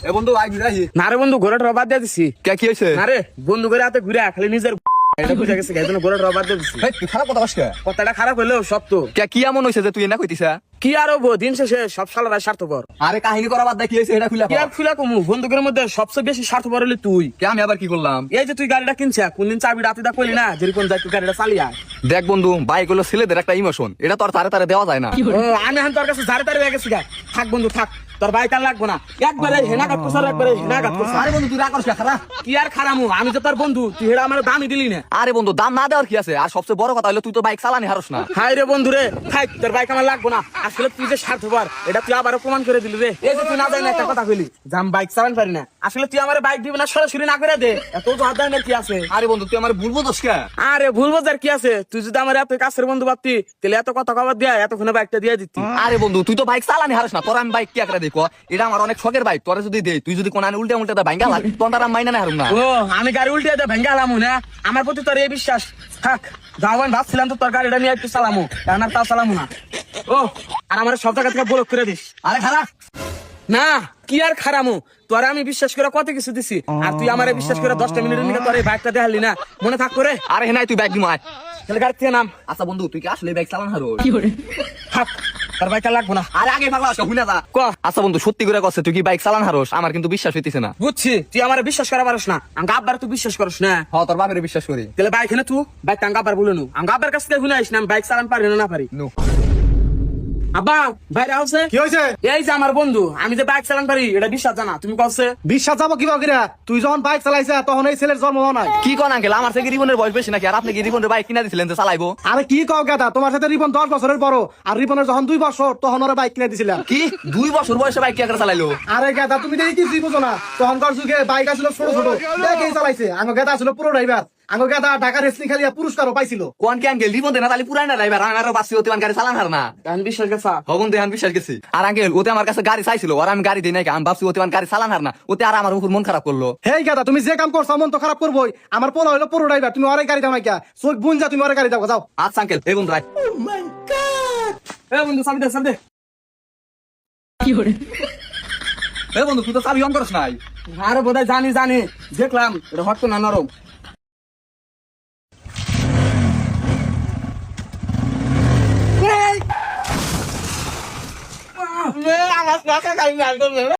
এ বন্ধু আই ঘুরাই না রে বন্ধু ঘোড়াটা বাদ দিয়ে দিছি। কে কি হয়েছে? না রে বন্ধু করে হাতে ঘুরে খালি নিজের এটা বুঝে গেছে গাইজন ঘোড়াটা বাদ দিয়ে দিছি। তুই খারাপ কথা কস কে? কথাটা খারাপ হইলেও সত্য। কে কি এমন হয়েছে যে তুই না কইতিছা? কি আর হবো, দিন শেষে সব শালারা স্বার্থপর। আরে কাহিনী করা বাদ দে, কি হয়েছে এটা খুলে কি আর খুলা কমু, বন্ধুকের মধ্যে সবচেয়ে বেশি স্বার্থপর হলি তুই। কে আমি আবার কি করলাম? এই যে তুই গাড়িটা কিনছে, কোনদিন চাবি রাতে কইলি না যেরকম যাই তুই গাড়িটা চালিয়া। দেখ বন্ধু, বাইক হলো ছেলেদের একটা ইমোশন, এটা তো আর তারে তারে দেওয়া যায় না। ও আমি এখন তোর কাছে ঝাড়ে তাড়ে হয়ে গেছি গা। থাক বন্ধু থাক, তোর বাইক আর লাগবো না। একবারে হেনা কাট করছ, একবারে হেনা কাট করছ। আরে বন্ধু তুই রাগ করিস না, খারাপ। কি আর খারামু, আমি তো তোর বন্ধু, তুই হেডা আমার দামই দিলি না। আরে বন্ধু দাম না দেওয়ার কি আছে? আর সবচেয়ে বড় কথা হলো তুই তো বাইক চালানি হারস না। হাই রে বন্ধু রে, থাক তোর বাইক আমার লাগবো না। আসলে তুই যে স্বার্থপর এটা তুই আবারও প্রমাণ করে দিলি রে। এই যে তুই না জানি একটা কথা কইলি যে আমি বাইক চালান পারি না, আসলে তুই আমার বাইক দিবি না, সরাসরি না করে দে। এত তো আদানের কি আছে? আরে বন্ধু তুই আমার ভুলবো দোষ কে? আরে ভুল বোঝার কি আছে, তুই যদি আমার এত কাছের বন্ধু ভাবতি তাহলে এত কথা খবর দিয়া এতক্ষণে বাইকটা দিয়ে দিতি। আরে বন্ধু তুই তো বাইক চালানি হারস না, তোর আমি বাইক কি একটা দেখো, এটা আমার অনেক শখের বাইক, তোরা যদি দেই তুই যদি কোন উল্টে উল্টে ভাঙ্গা লাগ তখন তার মাইনা না হারুম না। ও আমি গাড়ি উল্টে দিয়ে ভেঙ্গে আলামু না, আমার প্রতি তোর এই বিশ্বাস থাক। যাওয়ান ভাবছিলাম তো তোর গাড়িটা নিয়ে একটু চালামু, কারণ আর তা চালামু না। ও আর আমার সব জায়গা থেকে ব্লক করে দিস। আরে খারাপ না কি আর খারামু, তোরা আমি বিশ্বাস করে কত কিছু দিছি, আর তুই আমারে বিশ্বাস করে 10টা মিনিটের নিকে তোর এই বাইকটা দেখালি না, মনে থাক করে। আরে হেনাই তুই বাইক দিমাই। তাহলে গাড়ি থেকে নাম। আচ্ছা বন্ধু তুই কি আসলে বাইক চালান হারো? থাক তোর বাইকটা লাগবো না। আরে আগে পাগলা আসো হুইনা যা। ক আচ্ছা বন্ধু সত্যি করে কচ্ছে তুই কি বাইক চালান হারস? আমার কিন্তু বিশ্বাস হইতেছে না। বুঝছি তুই আমার বিশ্বাস করা পারস না, আমি আব্বার তুই বিশ্বাস করস না। হ তোর বাপের বিশ্বাস করি। তাহলে বাইক এনে তুই বাইক টাঙ্গা আব্বার বলে নু, আমি আব্বার কাছ থেকে শুনে আইস না আমি বাইক চালান পারি না পারি। নো আব্বা বাইরে আছে। কি হয়েছে? এই যে আমার বন্ধু, আমি যে বাইক চালান পারি এটা বিশ্বাস জানা, তুমি কছে? বিশ্বাস যাবো কিভাবে কিরা? তুই যখন বাইক চালাইছে তখন এই ছেলের জন্ম হয় নাই। কি কোন আঙ্কেল, আমার থেকে রিবনের বয়স বেশি নাকি? আর আপনি কি রিবনের বাইক কিনা দিছিলেন যে চালাইবো? আরে কি কও গেদা, তোমার সাথে রিপন 10 বছরের বড়, আর রিপনের যখন 2 বছর তখন ওরা বাইক কিনে দিছিলাম। কি 2 বছর বয়সে বাইক কি একটা চালাইলো? আরে গেদা তুমি দেখি কিছুই বুঝো না, তখনকার যুগে বাইক আসলে ছোট ছোট দেখেই চালাইছে। আঙ্গ গেদা আসলে পুরো ড্রাইভার, আঙ্গ গেদা ঢাকা রেসলি খেলিয়া পুরস্কারও পাইছিল। কোন কি আঙ্কেল রিবন দেনা তালি পুরাই না ড্রাইভার, আরো বাসি হতে গাড়ি চালান হার না। আমি বিশ্বাস গেছা। হবন দেহান বিশ্বাস গেছি। আর আঙ্কেল ওতে আমার কাছে গাড়ি চাইছিল, আর আমি গাড়ি দিই নাই, আমি ভাবছি ওতে গাড়ি চালান হার না, ওতে আর আমার উপর মন খারাপ করলো। হেই গেদা তুমি যে কাম করছো মন তো খারাপ করবোই। আমার পোলা হইলো পুরো ড্রাইভার, তুমি ওরে গাড়ি দাও না কিয়া? চোখ বুন যা, তুমি ওরে গাড়ি দাও যাও। আচ্ছা আঙ্কেল এই বন্ধু রাই। এই বন্ধু চাবি দে চাবি দে। এই বন্ধু তুই তো চাবি অন করস নাই। আরে বোধহয় জানি জানি, দেখলাম এটা হট না নরম। আমার গাড়ি